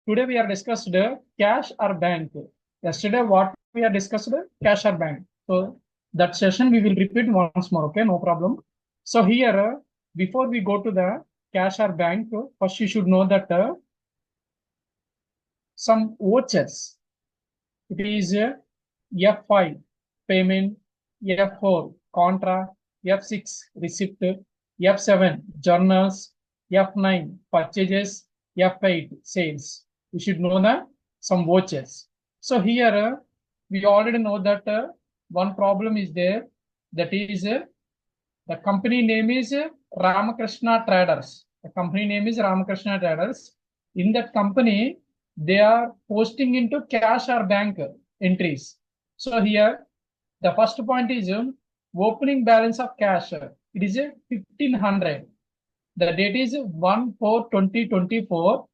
Today we are discussed cash or bank. Yesterday what we are discussed cash or bank. So that session we will repeat once more. Okay, no problem. So here before we go to the cash or bank, first you should know that some vouchers. It is F5 payment, F4 contra, F6 receipt, F7 journals, F9 purchases, F8 sales. You should know the some vouchers. So here we already know that one problem is there. That is the company name is Ramakrishna Traders. The company name is Ramakrishna Traders. In that company, they are posting into cash or bank entries. So here, the first point is opening balance of cash. It is 1500. The date is 1/4/2024.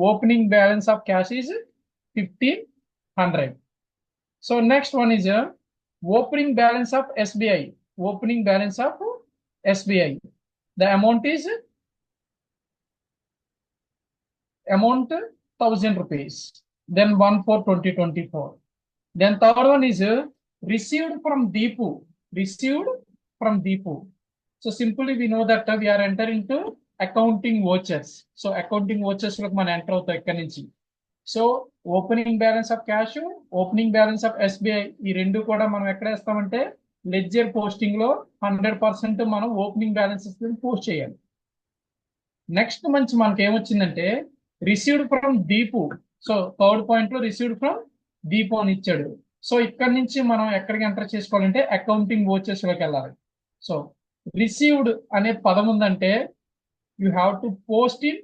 Opening balance of cash is 1500. So next one is opening balance of SBI. Opening balance of SBI. The amount is amount 1000 rupees. Then 1/4/2024. Then third one is received from Deepu. Received from Deepu. So simply we know that we are entering into accounting vouchers. So accounting vouchers look man enter అవుతాయి ఇక్కడ నుంచి. So opening balance of cash, opening balance of SBI ఈ రెండు కూడా మనం ఎక్కడ వేస్తామంటే ledger posting లో 100% మనం ఓపెనింగ్ బ్యాలెన్సెస్ పోస్ట్ చేయాలి. నెక్స్ట్ మంచి మనకి ఏమొచ్చిందంటే received from Deepu. So third point లో రిసీవ్డ్ ఫ్రమ్ దీపు అని ఇచ్చాడు. సో ఇక్కడ నుంచి మనం ఎక్కడికి ఎంటర్ చేసుకోవాలంటే అకౌంటింగ్ వోచెస్ లోకి వెళ్ళాలి. సో రిసీవ్డ్ అనే పదం ఉందంటే you have to post in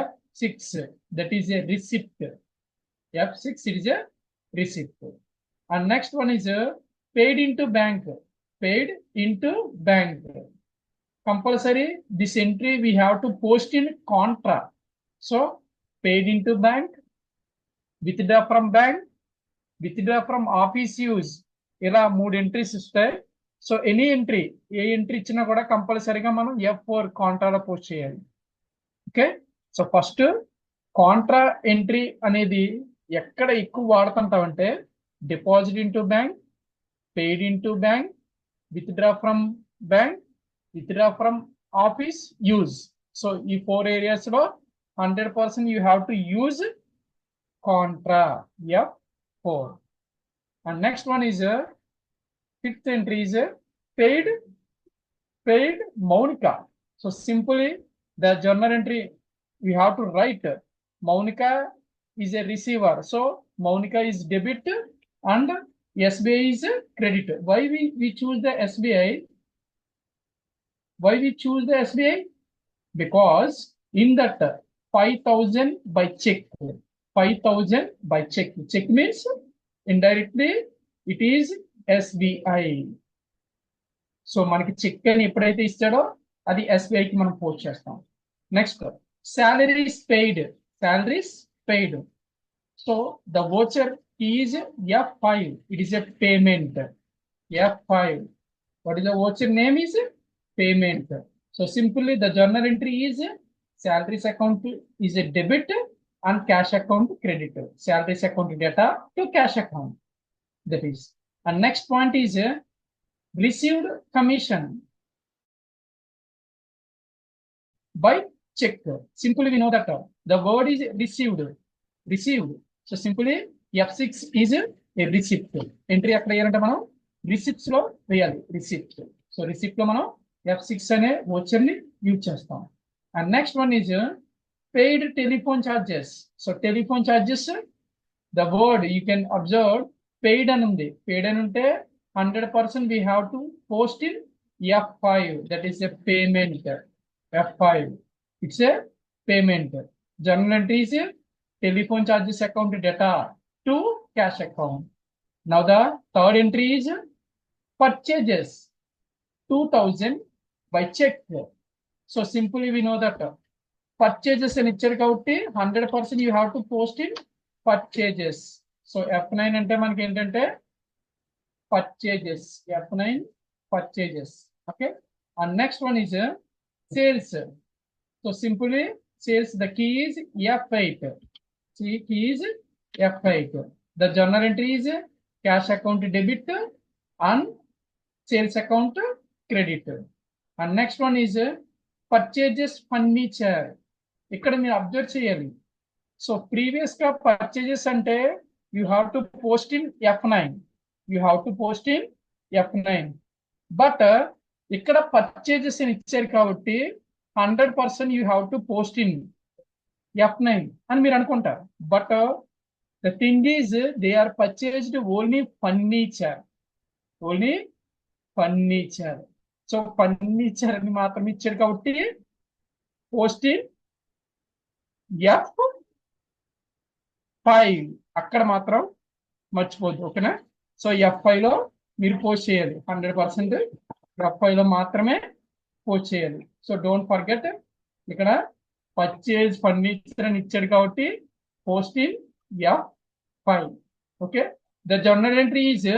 F6. That is a receipt. F6 it is a receipt. And next one is paid into bank. Paid into bank. Compulsory this entry we have to post in contra. So paid into bank, withdraw from bank, withdraw from office use. ఇలా 3 entries ఇస్తాయి. So any entry ఏ entry ఇచ్చినా కూడా కంపల్సరీగా మనం F4 కాంట్రాలో post చేయాలి. Okay, so first contra entry అనేది ఎక్కడ ఎక్కువ వాడుతుంటామంటే deposit into bank, paid into bank, withdraw from bank, withdraw from office use. So ఈ 4 ఏరియాస్ లో 100% you have to use contra F4. And next one is fifth entry is paid Monica. So simply the journal entry we have to write Monica is a receiver. So Monica is debit and SBI is credit. Why we choose the SBI? Why we choose the SBI? Because in that 5000 by check. 5000 by check. Check means indirectly it is SBI. So మనకి check అని ఎప్పుడైతే ఇస్తాడో అది ఎస్బీఐకి మనం post చేస్తాం. Next salaries paid. Salaries paid. So the voucher is F5. It is a payment. F5. What is the voucher name is payment. So simply the journal entry is salaries account is a debit and cash account credit. Salaries account data to cash account. That is. And next point is received commission by check. Simply we know that the word is received. Received. So simply F6 is a receipt. Entry అక్కడ వేయాలంటే మనం receipts లో వేయాలి. Receipt. So receipt లో మనం F6 అనే voucher ని use చేస్తాం. And next one is paid telephone charges. So telephone charges, the word you can observe paid అని ఉంది. Paid అని ఉంటే 100% we have to post in F5. That is a payment. F5. It's a payment. Journal entry is telephone charges account data to cash account. Now the third entry is purchases 2000 by check. So simply we know that purchases and ఇచ్చారు కాబట్టి 100% you have to post in purchases. So F9 అంటే మనకి ఏంటంటే purchases. F9 purchases. Okay. And next one is sales. So simply sales, the key is F8. key is F8. The journal entry is cash account debit and sales account credit. And next one is purchases furniture. ఇక్కడ మీరు observe చేయాలి. So previous గా purchases అంటే you have to post in F9. You have to post in F9. But ఇక్కడ purchases అని ఇచ్చారు కాబట్టి 100% you have to post in F9 అని మీరు అనుకుంటారు. But the thing is they are purchased only furniture. Only furniture. So furniture అని మాత్రం ఇచ్చారు కాబట్టి పోస్ట్ ఇన్ F5 అక్కడ మాత్రం మర్చిపోద్దు. ఓకేనా? సో F5 లో మీరు పోస్ట్ చేయాలి. 100% F5 లో మాత్రమే పోస్ట్ చేయాలి. సో డోంట్ ఫర్గెట్, ఇక్కడ పర్చేజ్ ఫర్నిచర్ అని ఇచ్చాడు కాబట్టి post in F5. Okay, the journal entry is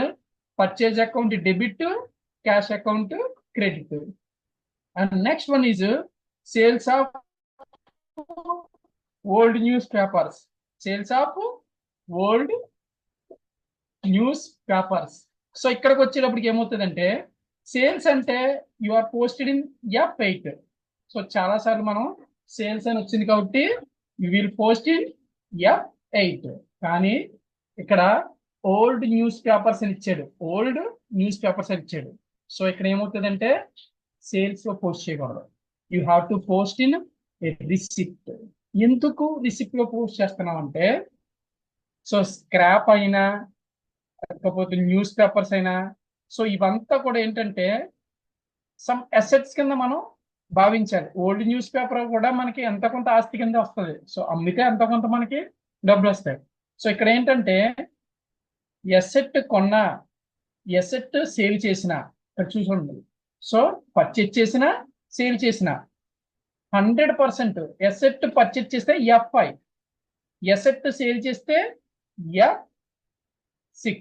purchase account debit, cash account credit. And next one is sales of old newspapers. Sales of old newspapers. So ఇక్కడికి వచ్చేటప్పటికి ఏమవుతుందంటే sales అంటే you are posted in F8. So చాలా సార్లు మనం sales అని వచ్చింది కాబట్టి you will post in F8. కానీ ఇక్కడ ఓల్డ్ న్యూస్ పేపర్స్ అని ఇచ్చాడు. ఓల్డ్ న్యూస్ పేపర్స్ అని ఇచ్చాడు. సో ఇక్కడ ఏమవుతుందంటే సేల్స్ లో పోస్ట్ చేయకూడదు. You have to post in receipt. ఎందుకు రిసిప్ట్ లో పోస్ట్ చేస్తున్నాం అంటే, సో స్క్రాప్ అయినా లేకపోతే న్యూస్ పేపర్స్ అయినా, సో ఇవంతా కూడా ఏంటంటే సమ్ అసెట్స్ కింద మనం భావించాలి. ఓల్డ్ న్యూస్ పేపర్ కూడా మనకి ఎంత కొంత ఆస్తి కింద వస్తుంది. సో అమ్మితే ఎంత కొంత మనకి డబ్బులు వస్తాయి. సో ఇక్కడ ఏంటంటే ఎసెట్ కొన్న, ఎసెట్ సేల్ చేసిన, ఇక్కడ చూసుకోండి. సో పర్చేజ్ చేసిన, సేల్ చేసిన 100% ఎసెట్ పర్చేజ్ చేస్తే F5, ఎసెట్ సేల్ చేస్తే F6.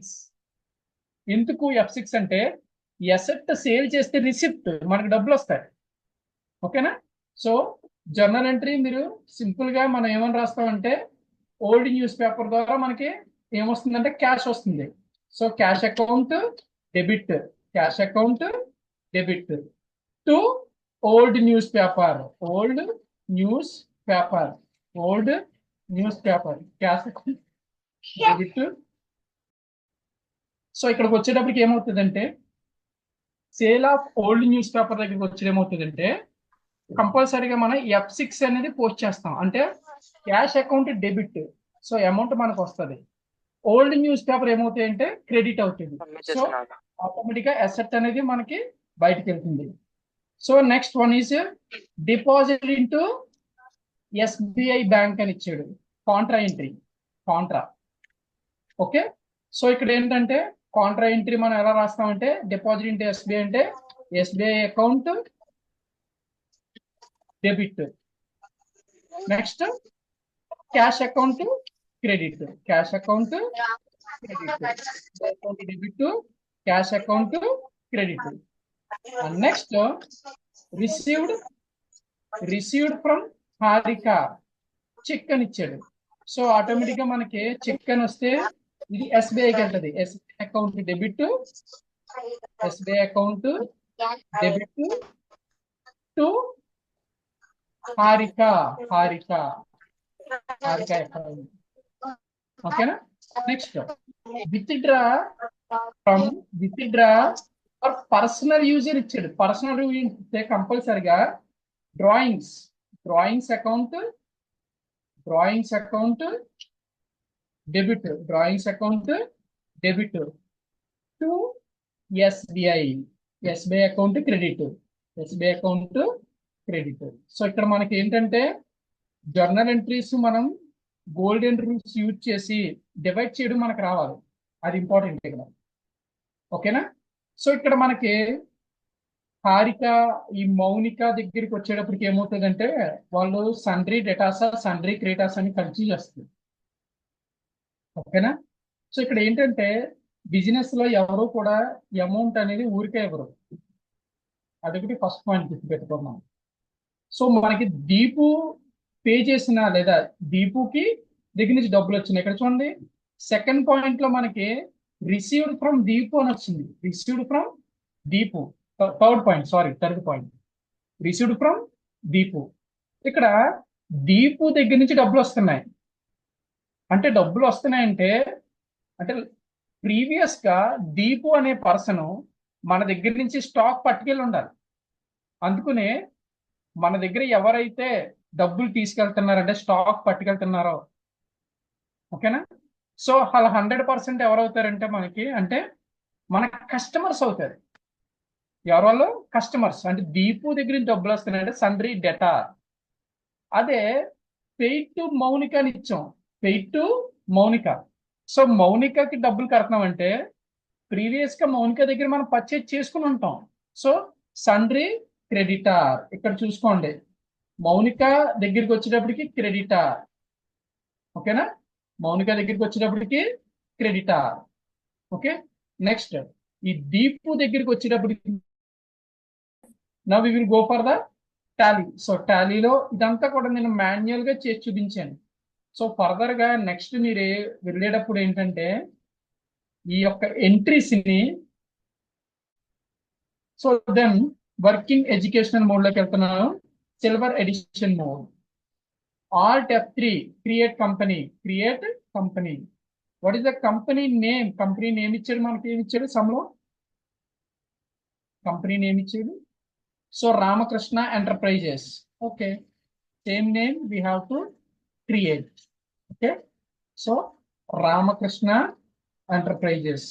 ఎందుకు F6 అంటే ఎసెట్ సేల్ చేస్తే రిసిప్ట్ మనకు డబ్బులు వస్తాయి. ఓకేనా? సో జర్నల్ ఎంట్రీ మీరు సింపుల్ గా మనం ఏమని రాస్తామంటే ఓల్డ్ న్యూస్ పేపర్ ద్వారా మనకి ఏమొస్తుందంటే క్యాష్ వస్తుంది. So cash account debit, cash account debit to old news paper, old news paper, old news paper, cash account debit. So ఇక్కడికి వచ్చేటప్పటికి ఏమవుతుందంటే sale of old news paper దగ్గరికి వచ్చి ఏమవుతుందంటే కంపల్సరీగా మనం F6 అనేది పోస్ట్ చేస్తాం. అంటే cash account debit, so amount మనకు వస్తుంది. ఓల్డ్ న్యూస్ పేపర్ ఏమవుతాయి అంటే క్రెడిట్ అవుతుంది. సో ఆటోమేటిక్ గా అసెట్ అనేది మనకి బయటకు వెళ్తుంది. So next one is deposit into SBI bank అని ఇచ్చాడు. Contra entry, contra. Okay, so ఇక్కడ ఏంటంటే కాంట్రా ఎంట్రీ మనం ఎలా రాస్తామంటే డిపాజిట్ ఇంటూ SBI అంటే SBI account debit. Next cash account credit, cash account credit, account debit, cash account credit. And next received from Harika, check అని ఇచ్చాడు. సో ఆటోమేటిక్ గా మనకి చెక్ అని వస్తే ఇది SBIకి వెళ్తుంది. SBI account debit, SBI account debit to Harika, Harika account. ఓకేనా? Next withdraw from, withdraw for personal use అని ఇచ్చాడు. పర్సనల్ యూజ్ ఇస్తే కంపల్సరిగా drawings account debit, drawings account debit to SBI account credit, SBI account credit. So ఇక్కడ మనకి ఏంటంటే journal entries మనం golden rules use చేసి డివైడ్ చేయడం మనకు రావాలి. అది ఇంపార్టెంట్ ఇక్కడ. ఓకేనా? సో ఇక్కడ మనకి హారిక, ఈ మౌనిక దగ్గరికి వచ్చేటప్పటికి ఏమవుతుందంటే వాళ్ళు సండ్రీ డెటాసా, సండ్రీ క్రెడిటాస్ అని కన్ఫ్యూజ్ చేస్తుంది. ఓకేనా? సో ఇక్కడ ఏంటంటే బిజినెస్ లో ఎవరు కూడా అమౌంట్ అనేది ఊరికే ఎవరు, అదొకటి ఫస్ట్ పాయింట్ గుర్తుపెట్టుకున్నాం. సో మనకి దీపు పే చేసిన, లేదా దీపుకి దగ్గర నుంచి డబ్బులు వచ్చినాయి. ఇక్కడ చూడండి సెకండ్ పాయింట్ లో మనకి రిసీవ్డ్ ఫ్రమ్ దీపు అని వచ్చింది. Received from Deepu. Third point received from Deepu. ఇక్కడ దీపు దగ్గర నుంచి డబ్బులు వస్తున్నాయి. అంటే డబ్బులు వస్తున్నాయంటే అంటే ప్రీవియస్ గా దీపు అనే పర్సన్ మన దగ్గర నుంచి స్టాక్ పట్టుకెళ్ళి ఉండాలి. అందుకనే మన దగ్గర ఎవరైతే డబ్బులు తీసుకెళ్తున్నారంటే స్టాక్ పట్టుకెళ్తున్నారో, ఓకేనా, సో వాళ్ళు 100% ఎవరవుతారంటే మనకి అంటే మన కస్టమర్స్ అవుతారు. ఎవరి వాళ్ళు? కస్టమర్స్. అంటే దీపు దగ్గర నుంచి డబ్బులు వస్తున్నాయంటే సండ్రీ డెటార్. అదే పెయిడ్ టు మౌనిక అని ఇచ్చాం. Paid to Mounika. సో మౌనికకి డబ్బులు కడుతున్నాం అంటే ప్రీవియస్ గా మౌనిక దగ్గర మనం పర్చేజ్ చేసుకుని ఉంటాం. So sundry creditor. ఇక్కడ చూసుకోండి, మౌనిక దగ్గరికి వచ్చేటప్పటికి క్రెడిటార్. ఓకేనా, మౌనిక దగ్గరికి వచ్చేటప్పటికి క్రెడిటార్. ఓకే, నెక్స్ట్ ఈ దీపు దగ్గరికి వచ్చేటప్పటికి now we will go for the Tally. So టాలీలో ఇదంతా కూడా నేను మాన్యువల్ గా చేసి చూపించాను. సో ఫర్దర్ గా నెక్స్ట్ మీరు వెళ్ళేటప్పుడు ఏంటంటే ఈ యొక్క ఎంట్రీస్ ని, so then working educational mode లోకి వెళ్తున్నాను. Silver edition mode. Alt F3, create company. Create company. What is the company name? Company name ఇచ్చాడు మనకి. ఏమి ఇచ్చాడు సమ్లో? కంపెనీ నేమ్ ఇచ్చాడు. So Ramakrishna enterprises. Okay, same name we have to create. Okay, so Ramakrishna enterprises.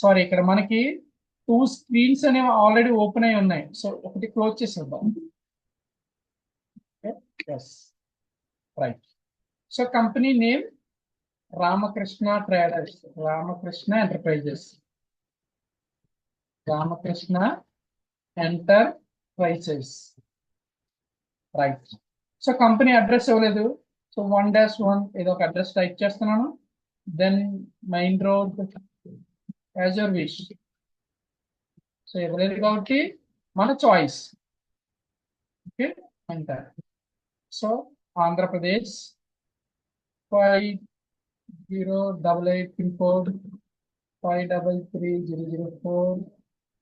Sorry, ఇక్కడ మనకి 2 screens అనేవి already open అయి ఉన్నాయి. సో ఒకటి క్లోజ్ చేసేద్దాం. Yes, right. So company name Ramakrishna traders, Ramakrishna enterprises, Ramakrishna enterprises. Right. So company address ఇవ్వలేదు. So 1-1 ఏదో ఒక అడ్రస్ టైప్ చేస్తున్నాను. Then main road as your wish. So ఇవ్వలేదు కాబట్టి మన choice. Okay, enter. So Andhra Pradesh 5088 pin code 533-004,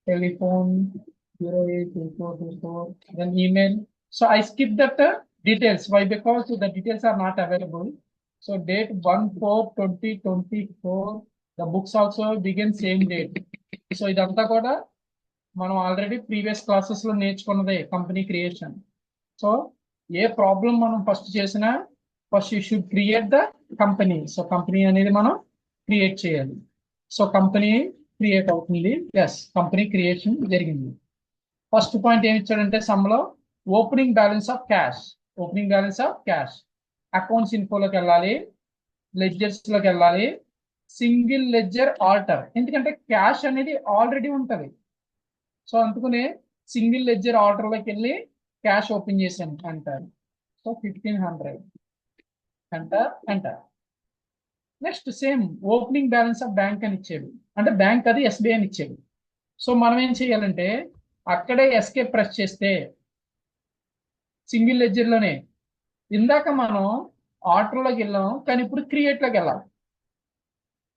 telephone 082424, then email. So I skip that details. Why? Because the details are not available. So date 1/4/2024. The books also begin same date. So idantha kuda మనం already previous classes లో నేర్చుకున్నదే company creation. So ఏ problem మనం first చేసినా first you should create the company. So company అనేది మనం create చేయాలి. So company create అవుతుంది. ఎస్, కంపెనీ క్రియేషన్ జరిగింది. ఫస్ట్ పాయింట్ ఏమి ఇచ్చాడంటే సమ్లో opening balance of cash. Opening balance of cash. Accounts ఇన్ఫోలోకి వెళ్ళాలి, లెడ్జర్స్ లోకి వెళ్ళాలి, సింగిల్ లెడ్జర్ ఆల్టర్. ఎందుకంటే క్యాష్ అనేది ఆల్రెడీ ఉంటుంది. సో అందుకనే సింగిల్ లెడ్జర్ ఆర్డర్ లోకి వెళ్ళి క్యాష్ ఓపెన్ చేశాను అంటారు. సో 1500 అంటారు. Next same opening balance of bank అని ఇచ్చాడు. అంటే బ్యాంక్ అది ఎస్బీఐ అని ఇచ్చాడు. సో మనం ఏం చేయాలంటే అక్కడే ఎస్కేప్ ప్రెస్ చేస్తే సింగిల్ లెడ్జర్ లోనే ఇందాక మనం ఆర్డర్ లోకి వెళ్ళాం, కానీ ఇప్పుడు క్రియేట్ లోకి వెళ్ళాలి.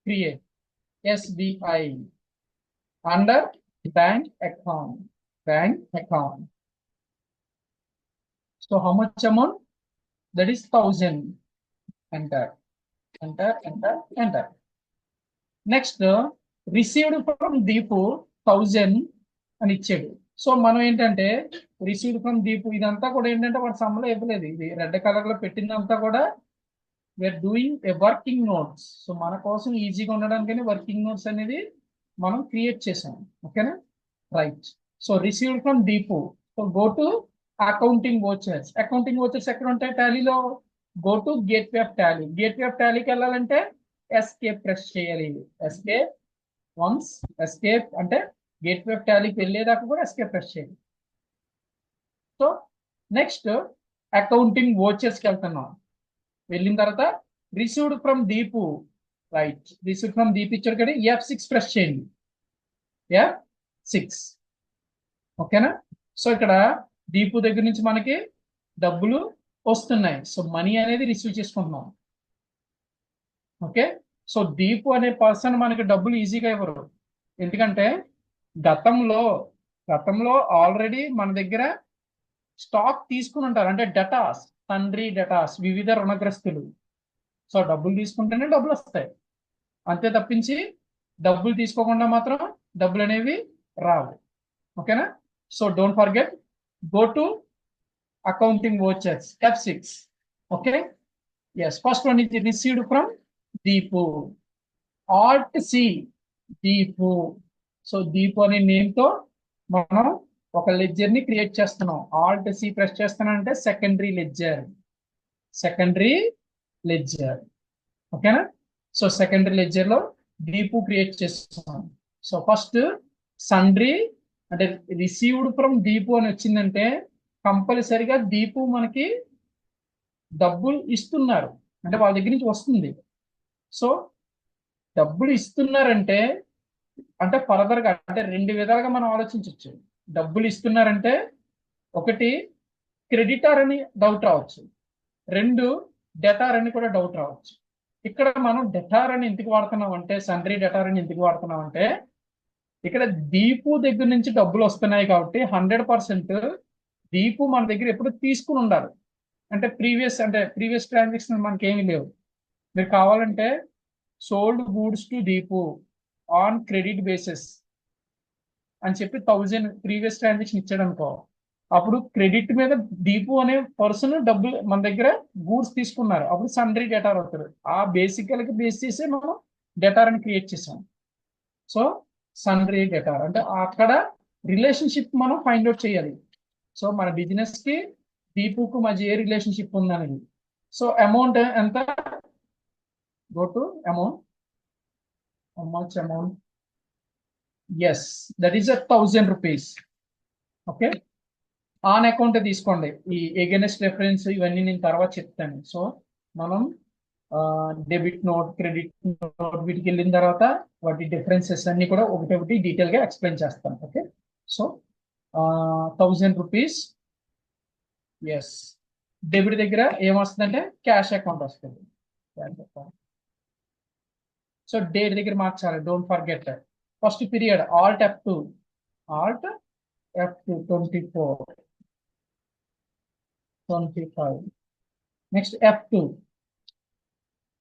Create SBI under bank account. So how much amount? That is 1000. Enter. Next, received from Deepu 1000 అని ఇచ్చాడు. సో మనం ఏంటంటే రిసీవ్డ్ ఫ్రమ్ దీపు ఇదంతా కూడా ఏంటంటే వాడు సమ్లో ఇవ్వలేదు. ఇది రెడ్ కలర్ లో పెట్టిందంతా కూడా we are doing a working notes. So మన కోసం ఈజీగా ఉండడానికని వర్కింగ్ నోట్స్ అనేది మనం క్రియేట్ చేసాం. ఓకేనా, right. So received from Deepu. So go to accounting vouchers. Accounting vouchers ఎక్కడ ఉంటాయి? టాలీలో. Go to gateway of Tally. Gateway of టాలీకి వెళ్ళాలంటే ఎస్కేప్ ప్రెస్ చేయాలి. ఎస్కేప్ వన్స్, ఎస్కేప్ అంటే గేట్వే ఆఫ్ టాలీకి వెళ్ళేదాకా కూడా ఎస్కేప్ ప్రెస్ చేయాలి. సో నెక్స్ట్ అకౌంటింగ్ వోచర్స్కి వెళ్తున్నాం. వెళ్ళిన తర్వాత received from Deepu. Right, received from Deepu ఇచ్చాడు కదా, F6 ప్రెస్ చేయండి. F6. ఓకేనా. సో ఇక్కడ దీపు దగ్గర నుంచి మనకి డబ్బులు వస్తున్నాయి. సో మనీ అనేది రిసీవ్ చేసుకుంటున్నాం. ఓకే. సో దీపు అనే పర్సన్ మనకి డబ్బులు ఈజీగా ఇవ్వరు, ఎందుకంటే గతంలో గతంలో ఆల్రెడీ మన దగ్గర స్టాక్ తీసుకుని ఉంటారు, అంటే డెటాస్, తండ్రి డెటాస్, వివిధ రుణగ్రస్తులు. సో డబ్బులు తీసుకుంటేనే డబ్బులు వస్తాయి, అంతే తప్పించి డబ్బులు తీసుకోకుండా మాత్రం డబ్బులు అనేవి రావు. ఓకేనా? So don't forget, go to accounting vouchers F6. Okay. Yes, first one is received from Deepu. Alt C, Deepu. So Deepu అనే నేమ్ తో మనం ఒక లెడ్జర్ ని క్రియేట్ చేస్తున్నాం. Alt C ప్రెస్ చేస్తున్నానంటే సెకండరీ లెడ్జర్, సెకండరీ లెడ్జర్. ఓకేనా? సో సెకండరీ లెడ్జర్ లో Deepu create చేస్తున్నాం. సో ఫస్ట్ సండ్రీ, అంటే రిసీవ్డ్ ఫ్రమ్ దీపు అని వచ్చిందంటే కంపల్సరిగా దీపు మనకి డబ్బులు ఇస్తున్నారు, అంటే వాళ్ళ దగ్గర నుంచి వస్తుంది. సో డబ్బులు ఇస్తున్నారంటే, అంటే ఫర్దర్ గా అంటే రెండు విధాలుగా మనం ఆలోచించవచ్చు. డబ్బులు ఇస్తున్నారంటే ఒకటి క్రెడిటార్ అని డౌట్ రావచ్చు, రెండు డెటార్ అని కూడా డౌట్ రావచ్చు. ఇక్కడ మనం డెటార్ అని ఎందుకు వాడుతున్నాం అంటే, సండ్రీ డెటార్ అని ఎందుకు వాడుతున్నాం అంటే, ఇక్కడ దీపు దగ్గర నుంచి డబ్బులు వస్తున్నాయి కాబట్టి 100% దీపు మన దగ్గర ఎప్పుడు తీసుకుని ఉండాలి. అంటే ప్రీవియస్ ట్రాన్సాక్షన్ మనకి ఏమీ లేవు. మీరు కావాలంటే sold goods to Deepu on credit basis అని చెప్పి 1000 ప్రీవియస్ ట్రాన్సాక్షన్ ఇచ్చాడు అనుకో, అప్పుడు క్రెడిట్ మీద దీపు అనే పర్సన్ డబ్బులు మన దగ్గర గూడ్స్ తీసుకున్నారు, అప్పుడు సండ్రీ డెటార్ అవుతారు. ఆ బేసికల్ కి బేస్ చేసి మనం డెటార్ అని క్రియేట్ చేసాం. సో సండ్రీ డెటార్ అంటే అక్కడ రిలేషన్షిప్ మనం ఫైండ్ అవుట్ చేయాలి. సో మన బిజినెస్ కి దీపుకు మధ్య ఏ రిలేషన్షిప్ ఉందనేది. సో అమౌంట్ ఎంత, go to amount, how much amount, yes, that is 1000 rupees. Okay. On account తీసుకోండి, ఈ ఎగెనెస్ట్ రెఫరెన్స్ ఇవన్నీ నేను తర్వాత చెప్తాను. సో మనం డెబిట్ నోట్, క్రెడిట్ నోట్ వీటికి వెళ్ళిన తర్వాత వాటి డిఫరెన్సెస్ అన్ని కూడా ఒకటి డీటెయిల్ గా ఎక్స్ప్లెయిన్ చేస్తాను. Okay. So 1000 rupees, yes. Debit దగ్గర ఏమొస్తుందంటే క్యాష్ అకౌంట్ వస్తుంది. సో డేట్ దగ్గర మార్చాలి, don't forget. First period alt F2, alt F2 24 25, next F2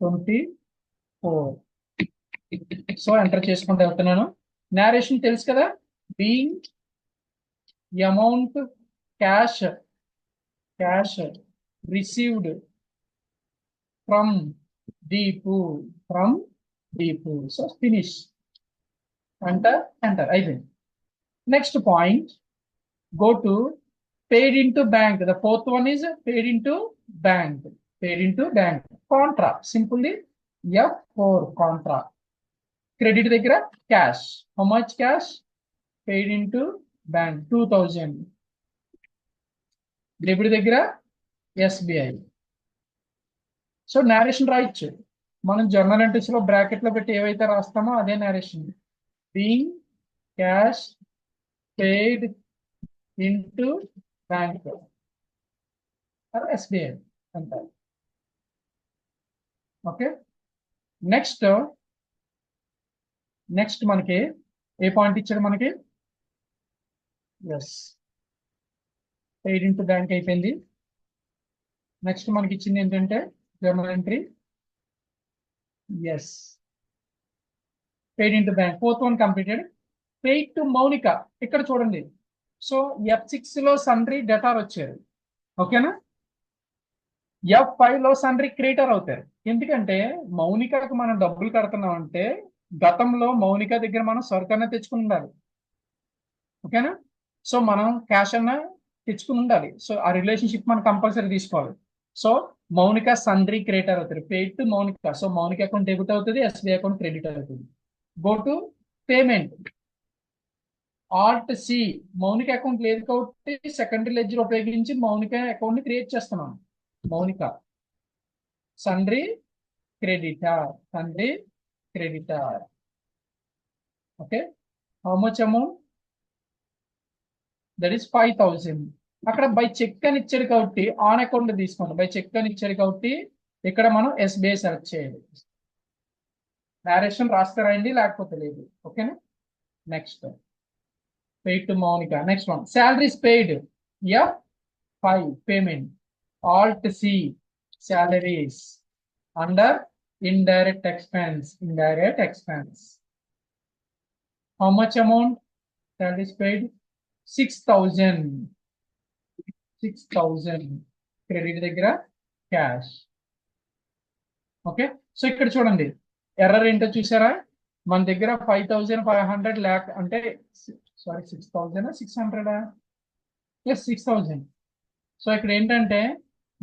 24. So enter చేసుకుంటూ వెళ్తున్నాను. నేరేషన్ తెలుసు కదా, being amount cash received from Deepu, so finish, enter అయిపోయింది. Next point, go to paid into bank. The fourth one is paid into bank. Contra, simply F4 contra. Credit దగ్గర cash. How much cash? Paid into bank 2000. Debit దగ్గర SBI. So narration రాయొచ్చు. మనం journal entries లో bracket లో పెట్టి ఏవైతే రాస్తామో అదే narration. Being cash paid into bank or SBI అంటారు. ఓకే. నెక్స్ట్ మనకి ఏ పాయింట్ ఇచ్చాడు మనకి, ఎస్, పెయిడ్ ఇంటూ బ్యాంక్ అయిపోయింది. నెక్స్ట్ మనకి ఇచ్చింది ఏంటంటే journal entry, yes, paid into bank. Fourth one completed. Paid to Mounika, ఇక్కడ చూడండి. సో F6 లో సండ్రీ డెటార్ వచ్చారు, ఓకేనా. F5 లో సండ్రీ క్రియేటర్ అవుతారు. ఎందుకంటే మౌనికకు మనం డబ్బులు కడుతున్నాం అంటే గతంలో మౌనిక దగ్గర మనం సరుకు అన్న తెచ్చుకుని ఉండాలి, ఓకేనా. సో మనం క్యాష్ అన్న తెచ్చుకుని ఉండాలి. సో ఆ రిలేషన్షిప్ మనం కంపల్సరీ తీసుకోవాలి. సో మౌనిక సండ్రీ క్రియేటర్ అవుతారు, paid to Mounika. So Mounika account debit అవుతుంది, SBI అకౌంట్ క్రెడిట్ అవుతుంది. Go to payment, alt C. Mounika account లేదు కాబట్టి సెకండరీ లెడ్జర్ ఉపయోగించి మౌనిక అకౌంట్ ని క్రియేట్ చేస్తున్నాం. Mounika sundry creditor, okay. How much amount, that is 5000. అక్కడ బై చెక్ అని ఇచ్చాడు కాబట్టి ఆన్ అకౌంట్ తీసుకోండి. బై చెక్ అని ఇచ్చాడు కాబట్టి ఇక్కడ మనం SBI సెలెక్ట్ చేయాలి. narration రాస్తారండి లేకపోతే లేదు. ఓకేనా? Next paid to Monica. Next one, salaries paid. F5 payment. Alt C salaries under indirect expense. Indirect expense. How much amount? Salaries paid 6,000. 6,000 credit దగ్గర cash. ఓకే, సో ఇక్కడ చూడండి ఎర్రర్ ఏంటో చూసారా? మన దగ్గర 5,500 ల్యాక్ అంటే సారీ 6,000 600 ఎస్ 6,000. సో ఇక్కడ ఏంటంటే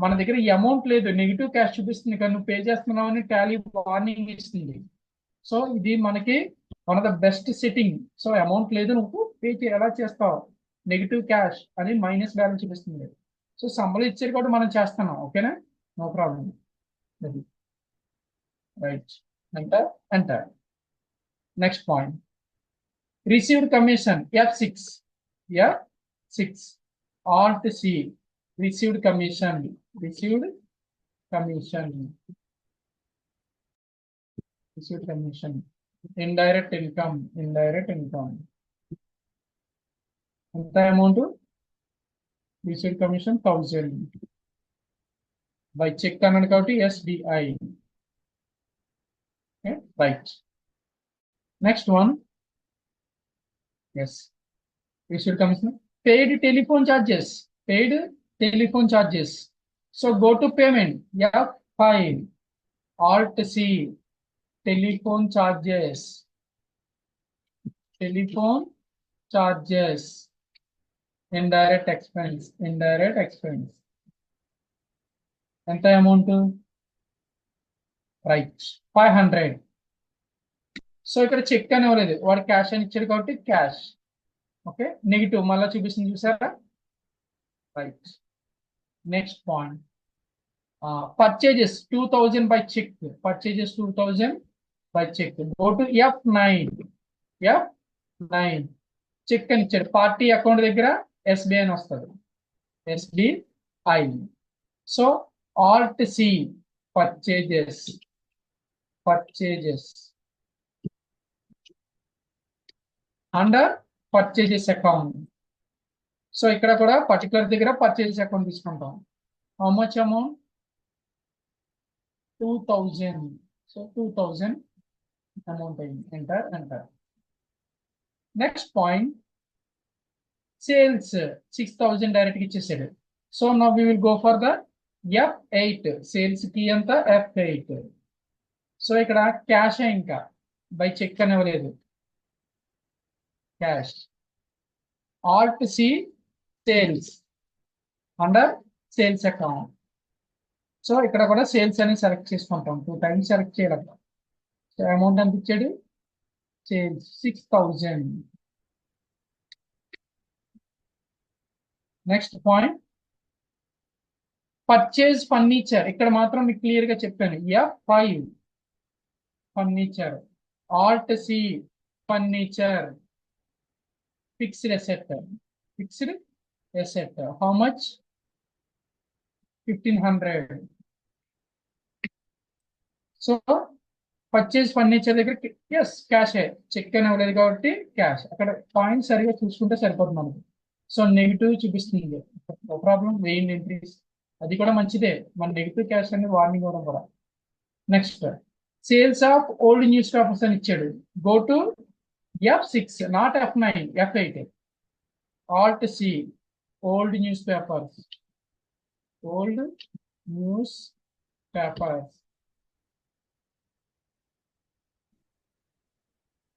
మన దగ్గర ఈ అమౌంట్ లేదు, నెగిటివ్ క్యాష్ చూపిస్తుంది కానీ నువ్వు పే చేస్తున్నావు అని టాలీ వార్నింగ్ ఇస్తుంది. సో ఇది మనకి one of the best setting. So amount లేదు, నువ్వు పే ఎలా చేస్తావు, నెగిటివ్ క్యాష్ అని మైనస్ బ్యాలెన్స్ చూపిస్తుంది. సో సంబలు ఇచ్చేది కూడా మనం చేస్తున్నాం. ఓకేనా? No problem. Right, enter enter. Next point, received commission F6. F6 Alt C received commission. Received commission. Received commission. Indirect income. Indirect income. ఎంత amount? received commission 1,000 by check అన్నాడు కాబట్టి SBI. Okay, right. Next one. Yes, received commission. Paid telephone charges. Paid telephone charges. So go to payment. F5 Alt C telephone charges. Telephone charges. Indirect expense. Indirect expense. ఎంత amount? Right, 500. So ఇక్కడ check అని ఇవ్వలేదు, వాడు cash అని ఇచ్చాడు కాబట్టి cash. Okay, negative మళ్ళీ చూపిస్తుంది చూసారా? Right. Next point, purchases 2,000 by cheque. Purchases 2,000 by cheque. Go to F9. F9 cheque అని ఇచ్చాడు, పార్టీ అకౌంట్ దగ్గర SBI అని వస్తుంది. SBI. So Alt C purchases. Purchases under purchases account. సో ఇక్కడ కూడా పర్టికులర్ దగ్గర పర్చేజెస్ అకౌంట్ తీసుకుంటాం. How much amount? 2,000. So 2,000 amount అయింది. Enter enter. Next point, sales 6,000 direct ఇచ్చేసాడు. So now we will go for the F8. Sales కి ఎంత? F8. So ఇక్కడ క్యాష్ ఇంకా బై చెక్ అని ఇవ్వలేదు, cash. Alt C sales under sales account. So ఇక్కడ కూడా సేల్స్ అని సెలెక్ట్ చేసుకుంటాం, 2 times సెలెక్ట్ చేయాలి. సో అమౌంట్ ఎంత ఇచ్చాడు? Sales 6,000. Next point, purchase furniture. ఇక్కడ మాత్రం మీకు క్లియర్ గా చెప్పాను, F5 furniture. Alt C furniture. Fixed asset. Fixed asset. How much? 1,500. So purchase furniture దగ్గర ఎస్ క్యాష్, చెక్ అని అవ్వలేదు కాబట్టి క్యాష్. అక్కడ పాయింట్ సరిగా చూసుకుంటే సరిపోతుంది మనకు. సో నెగిటివ్ చూపిస్తుంది, నో ప్రాబ్లం, వేయండి ఎంట్రీస్, అది కూడా మంచిదే. మన నెగిటివ్ క్యాష్ అనేది వార్నింగ్ ఇవ్వడం కూడా. Next, sales of old newspapers అని ఇచ్చాడు. Go to F6 not F9, F8. Alt C old newspapers. Old newspapers.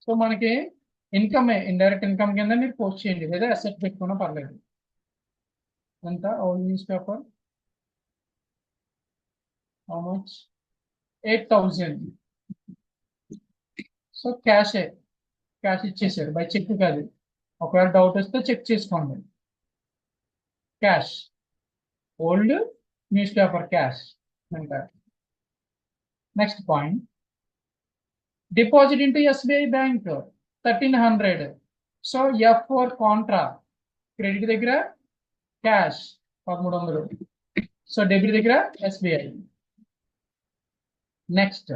So మనకి ఇన్కమ్, ఇండైరెక్ట్ ఇన్కమ్ కింద మీరు పోస్ట్ చేయండి, లేదా అసెట్ పెట్టుకున్నా పర్లేదు. ఎంత? Old news paper how much? 8,000. So cash ఇచ్చేసాడు, బై చెక్ కాదు. ఒకవేళ డౌట్ వస్తే చెక్ చేసుకోండి. Cash, old news paper cash అంటారు. Next point, deposit into SBI bank 1,300. So F4 Contra. Credit దగ్గర క్యాష్ 1,300. సో డెబిట్ దగ్గర SBI. Next,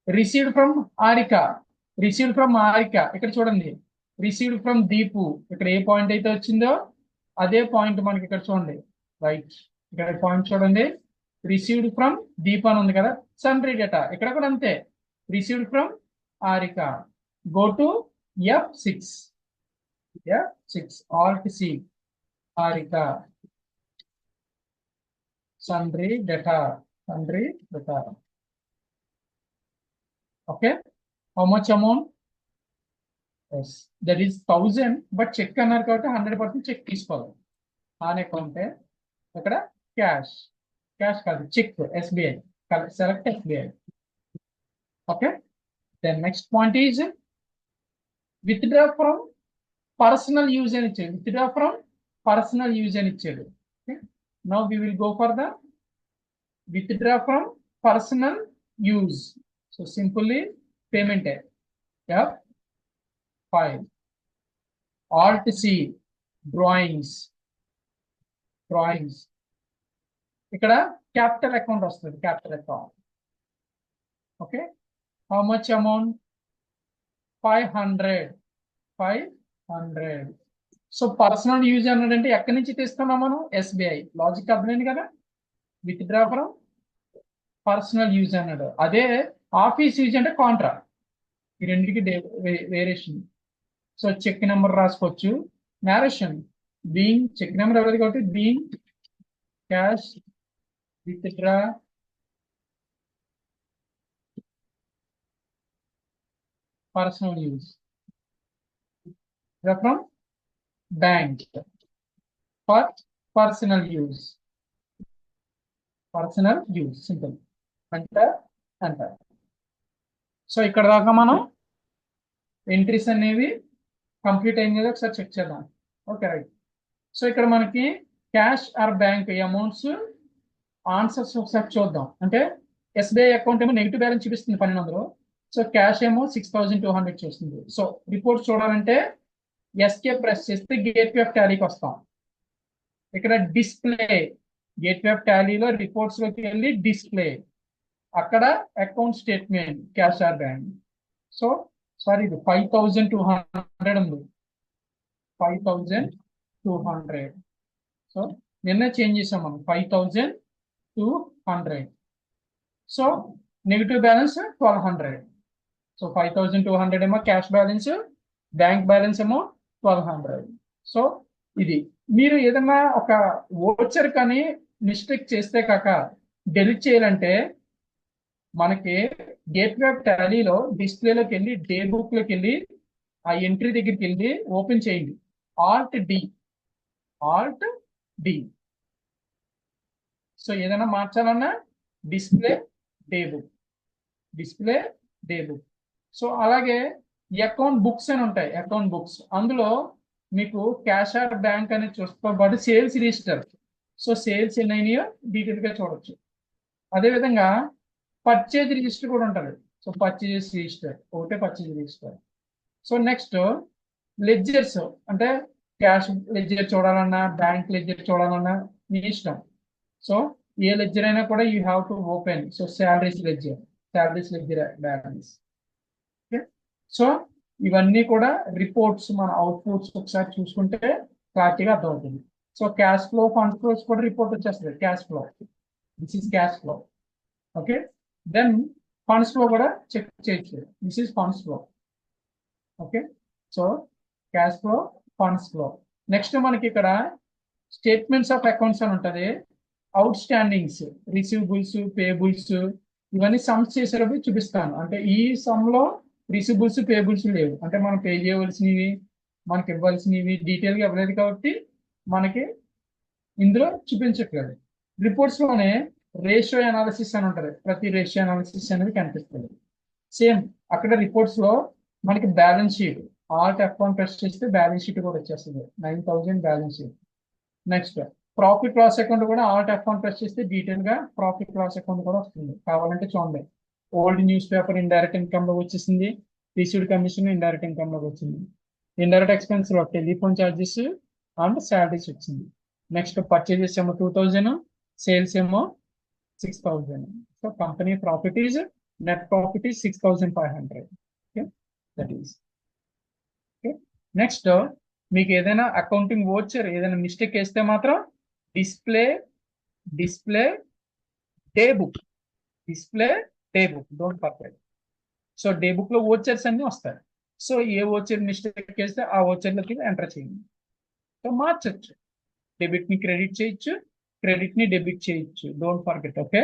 received from Harika, received from Harika ఇక్కడ చూడండి, రిసీవ్డ్ ఫ్రమ్ దీపు ఇక్కడ ఏ పాయింట్ అయితే వచ్చిందో అదే పాయింట్ మనకి ఇక్కడ చూడండి, రైట్ ఇక్కడ పాయింట్ చూడండి, రిసీవ్డ్ ఫ్రమ్ దీప్ అని ఉంది కదా, సన్రీ డేటా ఇక్కడ కూడా అంతే, received from Harika. Go to F6, alt C Harika, sundry data, okay, how much amount? Yes, that is 1000, but check అన్నారు కాబట్టి 100% చెక్ తీసుకోవాలి ఆన్ అకౌంట్. ఇక్కడ క్యాష్ కాదు, check, SBI, select SBI. Okay, then next point is withdraw from personal use అని ఇచ్చాడు, withdraw from personal use అని ఇచ్చాడు. Now we will go for the withdraw from personal use. So simply payment F5, Alt C drawings, ఇక్కడ capital account వస్తుంది, capital account. Okay, how much amount? 500. So personal use అన్నాడంటే ఎక్కడి నుంచి తీస్తున్నాం మనం? SBI. Logic అర్థమైంది కదా, విత్డ్రా ఫ్రమ్ పర్సనల్ యూజ్ అన్నాడు. అదే ఆఫీస్ యూజ్ అంటే కాంట్రా, ఈ రెండింటికి వేరియేషన్. సో చెక్ నెంబర్ రాసుకోవచ్చు, నేరేషన్ బీయింగ్, చెక్ నెంబర్ ఎవరిది కాబట్టి being cash withdraw personal use from bank for personal use, simple అంటారు. సో ఇక్కడ దాకా మనం ఎంట్రీస్ అనేవి కంప్లీట్ అయింది కదా, ఒకసారి చెక్ చేద్దాం. Okay, right. సో ఇక్కడ మనకి cash or bank amounts answers ఒకసారి చూద్దాం. అంటే SBI అకౌంట్ ఏమో నెగిటివ్ బ్యాలెన్స్ చూపిస్తుంది 1200, సో క్యాష్ ఏమో 6200 చూస్తుంది. సో రిపోర్ట్ చూడాలంటే ఎస్కేప్ ప్రెస్ చేస్తే గేట్వే ఆఫ్ టాలీకి వస్తాం. ఇక్కడ డిస్ప్లే, గేట్వే ఆఫ్ టాలీలో రిపోర్ట్స్ లోకి వెళ్ళి డిస్ప్లే, అక్కడ account statement cash or bank. So sorry, ఇది 5200 ఉంది, 5200. సో నిన్న చేంజ్ చేసాం మనం 5200. So negative balance 1200. సో 5200 ఏమో క్యాష్ బ్యాలెన్స్, బ్యాంక్ బ్యాలెన్స్ ఏమో 1200. సో ఇది మీరు ఏదైనా ఒక వోచర్ కానీ మిస్టేక్ చేస్తే కాక డెలిట్ చేయాలంటే మనకి గేట్వే ఆఫ్ టాలీలో డిస్ప్లేలోకి వెళ్ళి డే బుక్ లోకి వెళ్ళి ఆ ఎంట్రీ దగ్గరికి వెళ్ళి ఓపెన్ చేయండి, ఆల్ట్ డి. సో ఏదైనా మార్చాలన్నా డిస్ప్లే డే బుక్. సో అలాగే అకౌంట్ బుక్స్ అని ఉంటాయి, అకౌంట్ బుక్స్, అందులో మీకు క్యాష్ ఆర్ బ్యాంక్ అనేది చూసుకోబడి సేల్స్ రిజిస్టర్. సో సేల్స్ ఎన్ని అయినాయో డీటెయిల్ గా చూడొచ్చు. అదేవిధంగా పర్చేజ్ రిజిస్టర్ కూడా ఉంటుంది. సో పర్చేజ్ రిజిస్టర్ ఒకటే, purchase register. So next ledgers, అంటే క్యాష్ లెడ్జర్ చూడాలన్నా బ్యాంక్ లెడ్జర్ చూడాలన్నా మీ ఇష్టం. సో ఏ లెడ్జర్ అయినా కూడా you have to open. So salaries ledger balance. Okay, so ఇవన్నీ కూడా రిపోర్ట్స్, మన అవుట్పుట్స్ ఒకసారి చూసుకుంటే క్లారిటీగా అర్థమవుతుంది. So cash flow, fund flows కూడా రిపోర్ట్ వచ్చేస్తుంది. Cash flow, this is cash flow. Okay, then funds flow కూడా చెక్ చేయొచ్చు, this is funds flow. Okay, so cash flow, funds flow. Next మనకి ఇక్కడ స్టేట్మెంట్స్ ఆఫ్ అకౌంట్స్ అని ఉంటుంది. Out standings, receivables, payables, ఇవన్నీ sums చేసేటప్పుడు చూపిస్తాను. అంటే ఈ సమ్ లో రిసీవబుల్స్, పేబుల్స్ లేవు, అంటే మనం పే చేయవలసినవి, మనకి ఇవ్వాల్సినవి డీటెయిల్ గా ఇవ్వలేదు కాబట్టి మనకి ఇందులో చూపించట్లేదు. రిపోర్ట్స్ లోనే రేషియో అనాలిసిస్ అని ఉంటుంది, ప్రతి రేషియో అనాలిసిస్ అనేది కనిపిస్తుంది. సేమ్ అక్కడ రిపోర్ట్స్ లో మనకి balance sheet, alt F1 press చేస్తే బ్యాలెన్స్ షీట్ కూడా వచ్చేస్తుంది, 9000 balance sheet. Next profit loss account కూడా ఆల్ట్ F1 ప్రెస్ చేస్తే డీటెయిల్ గా ప్రాఫిట్ లాస్ అకౌంట్ కూడా వస్తుంది. కావాలంటే చూడండి, old news paper indirect income లో వచ్చేసింది, రిసీవ్డ్ కమిషన్ ఇండైరెక్ట్ ఇన్కమ్ లో వచ్చింది, ఇండైరెక్ట్ ఎక్స్పెన్స్ లో టెలిఫోన్ ఛార్జెస్ అండ్ శాలరీస్ వచ్చింది. నెక్స్ట్ పర్చేజెస్ ఏమో 2000, సేల్స్ ఏమో 6000. So company profit is net profit is 6,500. Okay, that is okay. Next, మీకు ఏదైనా అకౌంటింగ్ వోచర్ ఏదైనా మిస్టేక్ వేస్తే మాత్రం display day book don't forget. So day book లో వోచర్స్ అన్ని వస్తాయి. సో ఏ వోచర్ మిస్టేక్ వేస్తే ఆ వోచర్లకి ఎంటర్ చేయండి. సో మార్చచ్చు, డెబిట్ ని క్రెడిట్ చేయొచ్చు, క్రెడిట్ ని డెబిట్ చేయొచ్చు, don't forget. Okay,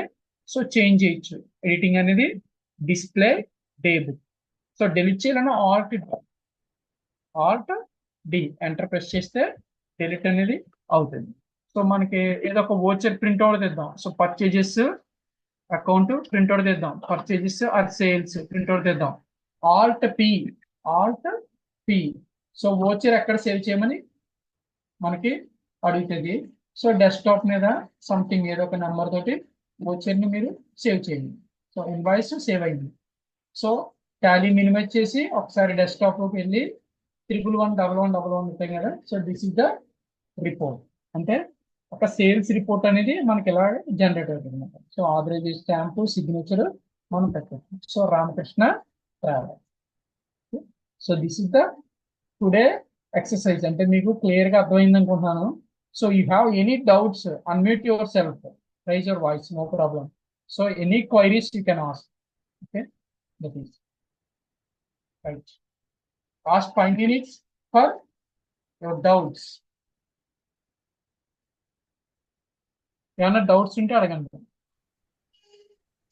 so change చేయొచ్చు. ఎడిటింగ్ అనేది display day book. So delete చేయాలన్నా ఆల్ట్ డి ఎంటర్ ప్రెస్ చేస్తే డెలిట్ అనేది అవుతుంది. సో మనకి ఏదో ఒక వోచర్ ప్రింట్ అవుట్ తెద్దాం. So purchases account print out తెద్దాం, purchases or sales print out తెద్దాం. Alt P. సో వోచర్ ఎక్కడ సేవ్ చేయమని మనకి అడుగుతుంది. సో డెస్క్టాప్ మీద సంథింగ్ ఏదో ఒక నెంబర్ తోటి వోచర్ ని మీరు సేవ్ చేయండి. సో ఇన్వాయిస్ సేవ్ అయింది. సో టాలీ మినిమైజ్ చేసి ఒకసారి డెస్క్టాప్ లోకి వెళ్ళి 111111 ఉంటాయి కదా. So this is the report. అంటే ఒక సేల్స్ రిపోర్ట్ అనేది మనకి ఇలా జనరేట్ అవుతుంది అనమాట. సో ఆథరైజ్ స్టాంపు సిగ్నేచర్ మనం పెట్టచ్చు. సో Ramakrishna travel. So this is the today exercise. అంటే మీకు క్లియర్ గా అర్థమైంది అనుకుంటున్నాను. So you have any doubts, unmute yourself, raise your voice, no problem. So any queries you can ask. Okay, that is right. Ask 5 minutes for your doubts. ఏమన్నా doubts ఉంటే అడగండి.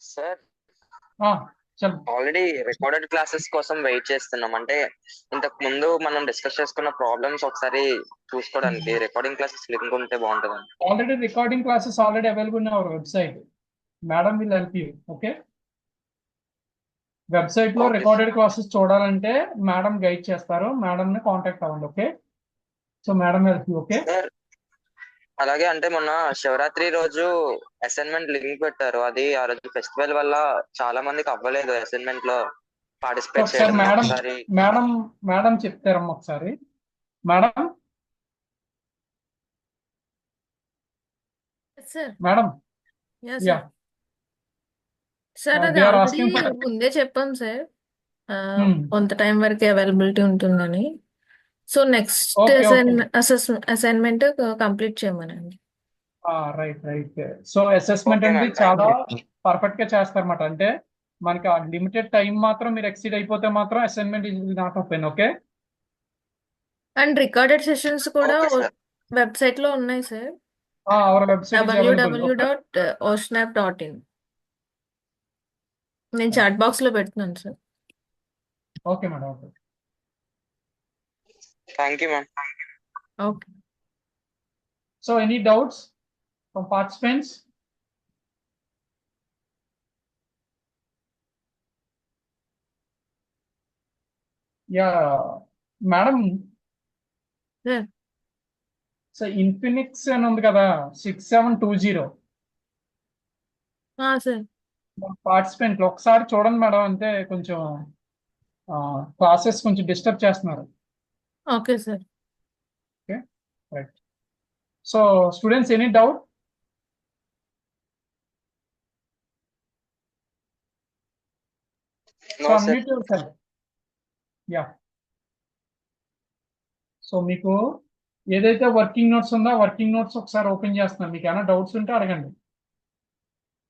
Sir చల్ already recorded classes కోసం wait చేస్తున్నాం. అంటే ఇంతకు ముందు మనం డిస్కస్ చేసుకున్న ప్రాబ్లమ్స్ ఒకసారి చూసుకోవడానికి రికార్డింగ్ క్లాసెస్ లింక్ ఉంటే బాగుంటుంది. Already recording classes already available in our website. Madam will help you. Okay, website లో రికార్డెడ్ క్లాసెస్ చూడాలంటే మేడం గైడ్ చేస్తారు. మేడం ని కాంటాక్ట్ అవ్వండి. Okay, so madam help you. Okay, అలాగే అంటే మొన్న శివరాత్రి రోజు అసైన్మెంట్ లింక్ పెట్టారు. అది ఆ రోజు ఫెస్టివల్ వల్ల చాలా మందికి అవ్వలేదు అసైన్మెంట్ లో పార్టిసిపేట్ ఒకసారి చేయడం. మేడం చెప్తారమ్మా ఒకసారి. మేడం మేడం యా సార్ అది ఆల్రెడీ ముందే చెప్పాం సార్, కొంత టైం వరకు అవైలబిలిటీ ఉంటుందని. సో నెక్స్ట్ అసైన్మెంట్ కంప్లీట్ చేయమనండి. రైట్. సో అసెస్మెంట్ అనేది చాలా పర్ఫెక్ట్ గా చేస్తారన్నమాట. అంటే మనకి ఆ లిమిటెడ్ టైం మాత్రం మీరు ఎక్సీడ్ అయిపోతే మాత్రం assignment is not open. Okay, and recorded sessions కూడా వెబ్సైట్ లో ఉన్నాయి సార్. Our website www.osnap.in. నేను చాట్ బాక్స్ లో పెడుతున్నాను sir. Okay madam. Okay, thank you ma'am. Okay, so any doubts from participants? Yeah madam, so Infinix అని ఉంది కదా 6720 sir. పార్టిసిపెంట్లు ఒకసారి చూడండి మేడం. అంటే కొంచెం క్లాసెస్ కొంచెం డిస్టర్బ్ చేస్తున్నారు. Okay sir. Okay, right. So students any doubt? So unmute your self. Yeah, so మీకు ఏదైతే వర్కింగ్ నోట్స్ ఉందో వర్కింగ్ నోట్స్ ఒకసారి ఓపెన్ చేస్తున్నాను. మీకు ఏమైనా డౌట్స్ ఉంటే అడగండి.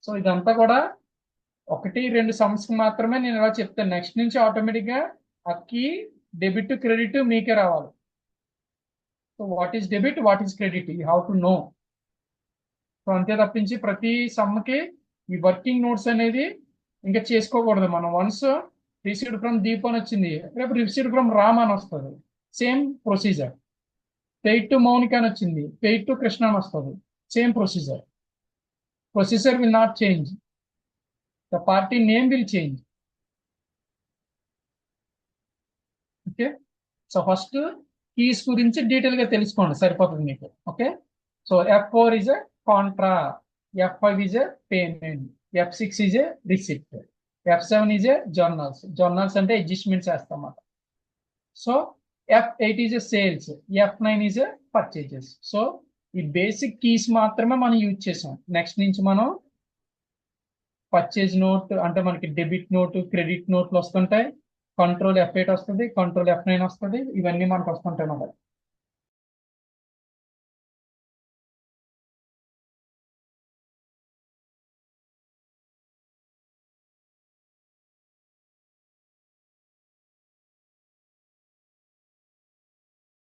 సో ఇదంతా కూడా 1-2 సమ్స్ మాత్రమే నేను ఇలా చెప్తాను. నెక్స్ట్ నుంచి ఆటోమేటిక్గా అక్కి డెబిట్ క్రెడిట్ మీకే రావాలి. So what is debit, what is credit, you have to know. So అంతే తప్పించి ప్రతి సమ్కి ఈ వర్కింగ్ నోట్స్ అనేది ఇంకా చేసుకోకూడదు. మనం వన్స్ రిసీవ్డ్ ఫ్రమ్ దీప్ అని వచ్చింది, రేపు రిసీవ్డ్ ఫ్రమ్ రామ్ అని వస్తుంది. Same procedure. Paid to Mounika అని వచ్చింది, పెయిడ్ టు కృష్ణ అని వస్తుంది. Same procedure. Procedure will not change, the party name will change. Okay, so first keys గురించి డీటెయిల్ గా తెలుసుకోండి, సరిపోతుంది మీకు. Okay, so F4 is a contra, F5 is a payment, F6 is a receipt, F7 is a journals అంటే adjustments చేస్తామన్నమాట. So F8 is a sales, F9 is a purchases. So ఈ basic keys మాత్రమే మనం use చేసాం. Next నుంచి మనం purchase note అంటే మనకి డెబిట్ నోట్, క్రెడిట్ నోట్లు వస్తుంటాయి. కంట్రోల్ F8 వస్తుంది, కంట్రోల్ F9 వస్తుంది. ఇవన్నీ మనకు వస్తుంటాయి అన్నమాట.